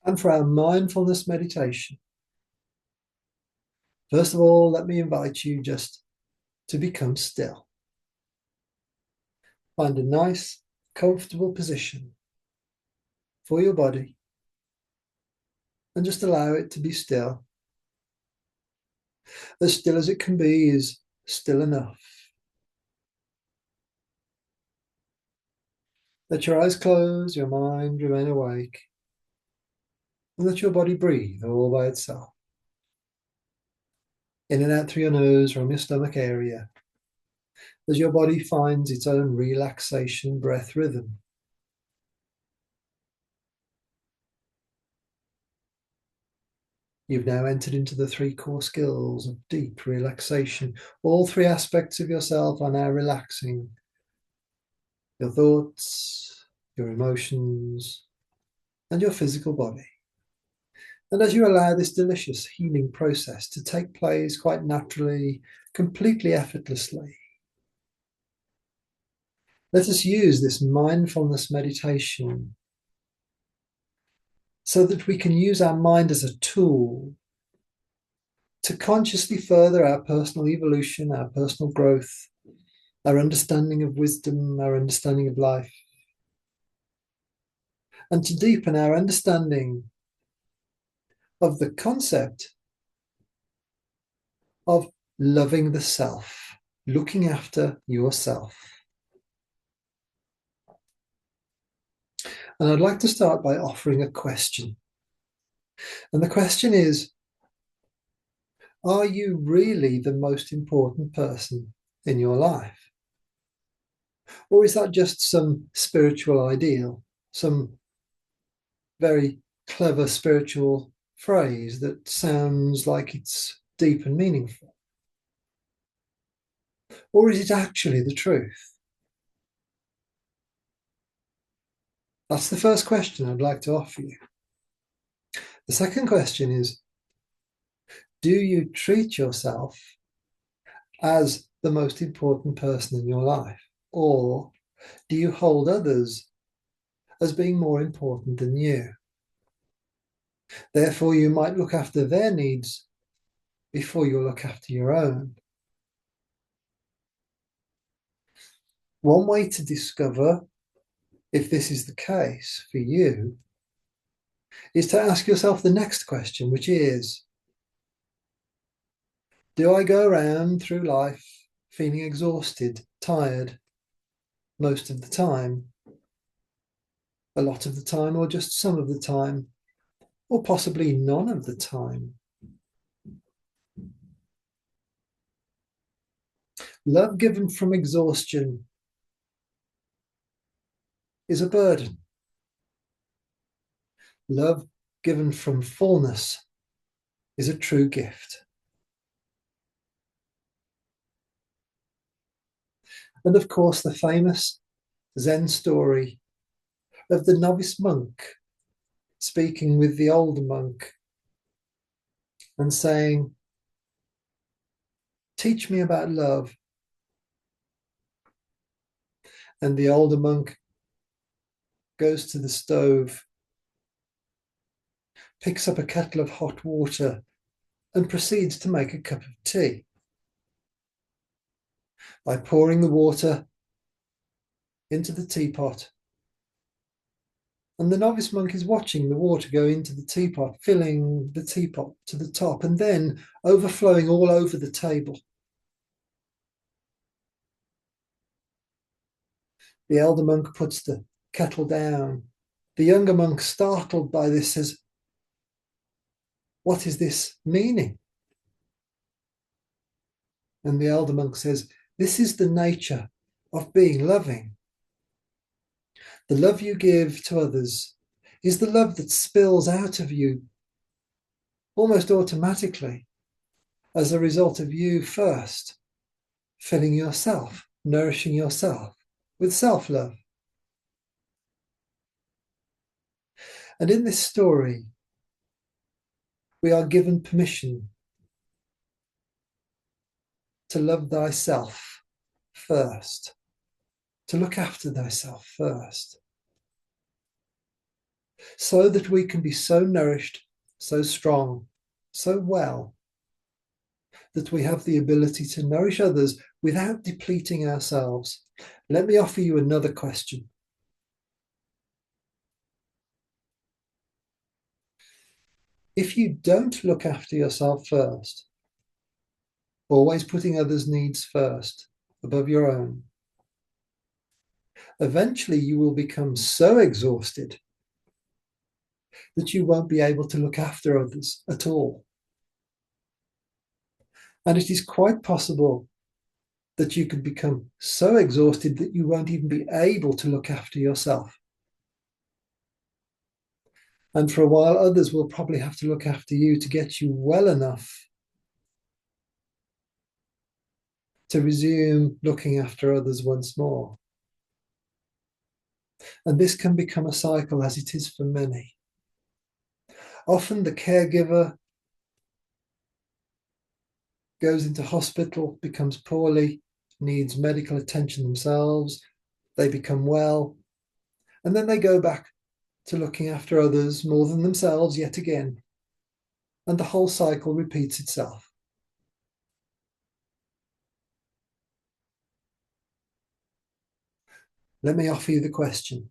And for our mindfulness meditation, first of all, let me invite you just to become still. Find a nice, comfortable position for your body and just allow it to be still. As still as it can be is still enough. Let your eyes close, your mind remain awake, and let your body breathe all by itself. In and out through your nose from your stomach area, as your body finds its own relaxation breath rhythm. You've now entered into the three core skills of deep relaxation. All three aspects of yourself are now relaxing. Your thoughts, your emotions, and your physical body. And as you allow this delicious healing process to take place quite naturally, completely effortlessly, let us use this mindfulness meditation so that we can use our mind as a tool to consciously further our personal evolution, our personal growth, our understanding of wisdom, our understanding of life, and to deepen our understanding of the concept of loving the self, looking after yourself. And I'd like to start by offering a question. And the question is, are you really the most important person in your life? Or is that just some spiritual ideal, some very clever spiritual phrase that sounds like it's deep and meaningful? Or is it actually the truth? That's the first question I'd like to offer you. The second question is, do you treat yourself as the most important person in your life? Or do you hold others as being more important than you? Therefore, you might look after their needs before you look after your own. One way to discover if this is the case for you is to ask yourself the next question, which is, do I go around through life feeling exhausted, tired, most of the time, a lot of the time, or just some of the time, or possibly none of the time? Love given from exhaustion is a burden. Love given from fullness is a true gift. And of course, the famous Zen story of the novice monk speaking with the older monk and saying, "Teach me about love." And the older monk goes to the stove, picks up a kettle of hot water, and proceeds to make a cup of tea. By pouring the water into the teapot, and the novice monk is watching the water go into the teapot, filling the teapot to the top, and then overflowing all over the table. The elder monk puts the kettle down. The younger monk, startled by this, says, "What is this meaning?" And the elder monk says, "This is the nature of being loving. The love you give to others is the love that spills out of you almost automatically as a result of you first filling yourself, nourishing yourself with self-love." And in this story, we are given permission to love thyself first, to look after thyself first. so that we can be so nourished, so strong, so well, that we have the ability to nourish others without depleting ourselves. Let me offer you another question. If you don't look after yourself first, always putting others' needs first above your own, eventually you will become so exhausted that you won't be able to look after others at all. And it is quite possible that you could become so exhausted that you won't even be able to look after yourself. And for a while, others will probably have to look after you to get you well enough to resume looking after others once more. And this can become a cycle, as it is for many. Often the caregiver goes into hospital, becomes poorly, needs medical attention themselves, they become well, and then they go back to looking after others more than themselves yet again. And the whole cycle repeats itself. Let me offer you the question.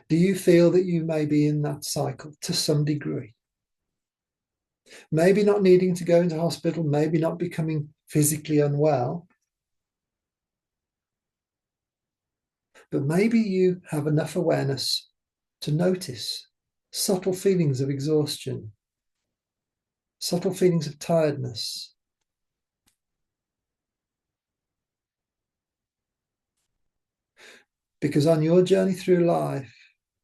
Do you feel that you may be in that cycle to some degree? Maybe not needing to go into hospital, maybe not becoming physically unwell, but maybe you have enough awareness to notice subtle feelings of exhaustion, subtle feelings of tiredness. Because on your journey through life,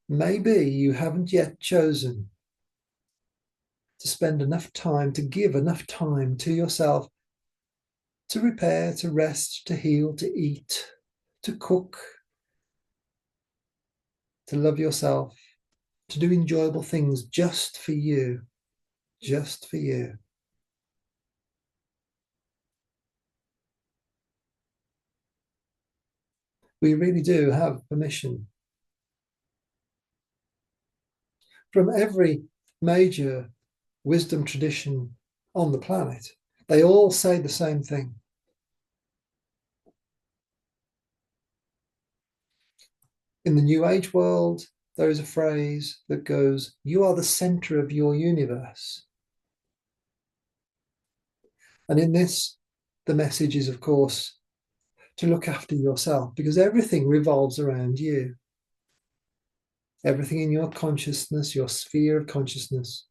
maybe you haven't yet chosen to spend enough time, to give enough time to yourself to repair, to rest, to heal, to eat, to cook, to love yourself, to do enjoyable things just for you, just for you. We really do have permission from every major wisdom tradition on the planet. They all say the same thing. In the New Age world, there is a phrase that goes, "You are the center of your universe." And in this, the message is, of course, to look after yourself, because everything revolves around you. Everything in your consciousness, your sphere of consciousness,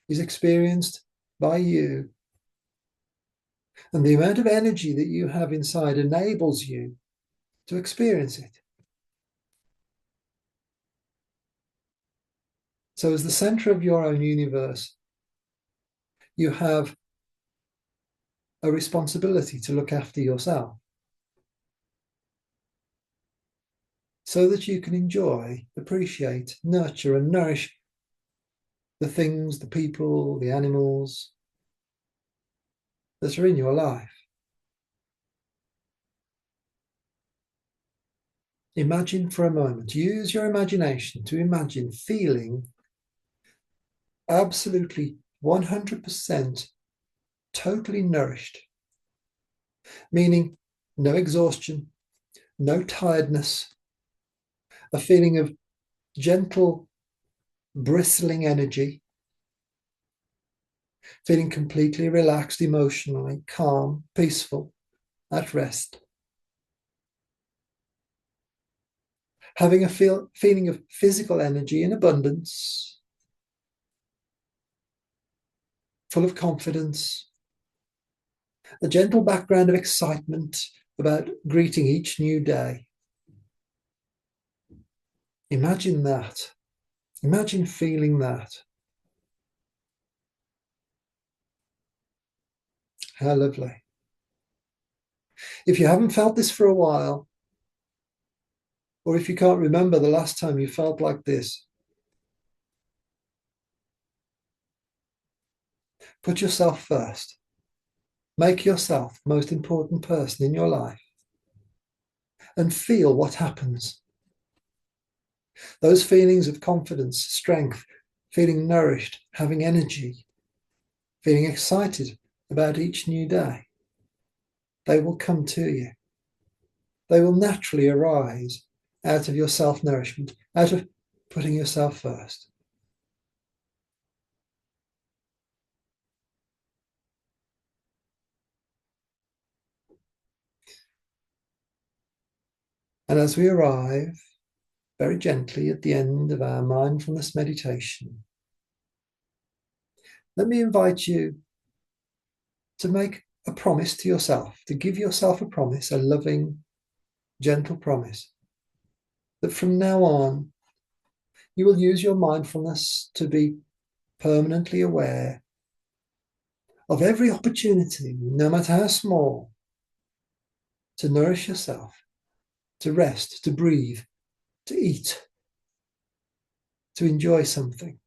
is experienced by you. And the amount of energy that you have inside enables you to experience it. So, as the center of your own universe, you have a responsibility to look after yourself so that you can enjoy, appreciate, nurture, and nourish the things, the people, the animals that are in your life. Imagine for a moment, use your imagination to imagine feeling absolutely 100% totally nourished, meaning no exhaustion, no tiredness, a feeling of gentle, bristling energy, feeling completely relaxed emotionally, calm, peaceful, at rest. Having a feeling of physical energy in abundance, full of confidence, a gentle background of excitement about greeting each new day. Imagine that. Imagine feeling that. How lovely. If you haven't felt this for a while, or if you can't remember the last time you felt like this, put yourself first. Make yourself the most important person in your life and feel what happens. Those feelings of confidence, strength, feeling nourished, having energy, feeling excited about each new day, they will come to you. They will naturally arise out of your self-nourishment, out of putting yourself first. And as we arrive very gently at the end of our mindfulness meditation, let me invite you to make a promise to yourself, to give yourself a promise, a loving, gentle promise, that from now on, you will use your mindfulness to be permanently aware of every opportunity, no matter how small, to nourish yourself, to rest, to breathe, to eat, to enjoy something,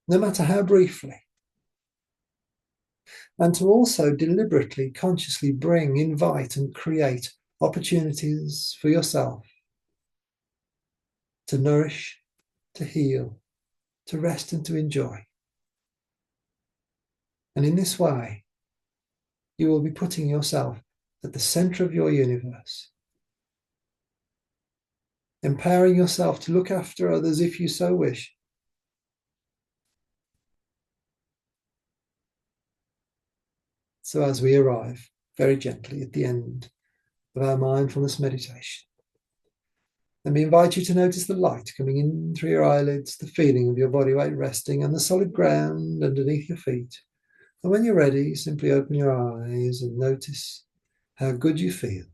no matter how briefly. And to also deliberately, consciously bring, invite, and create opportunities for yourself to nourish, to heal, to rest, and to enjoy. And in this way, you will be putting yourself at the center of your universe, empowering yourself to look after others if you so wish. So as we arrive very gently at the end of our mindfulness meditation, let me invite you to notice the light coming in through your eyelids, the feeling of your body weight resting on the solid ground underneath your feet. And when you're ready, simply open your eyes and notice how good you feel.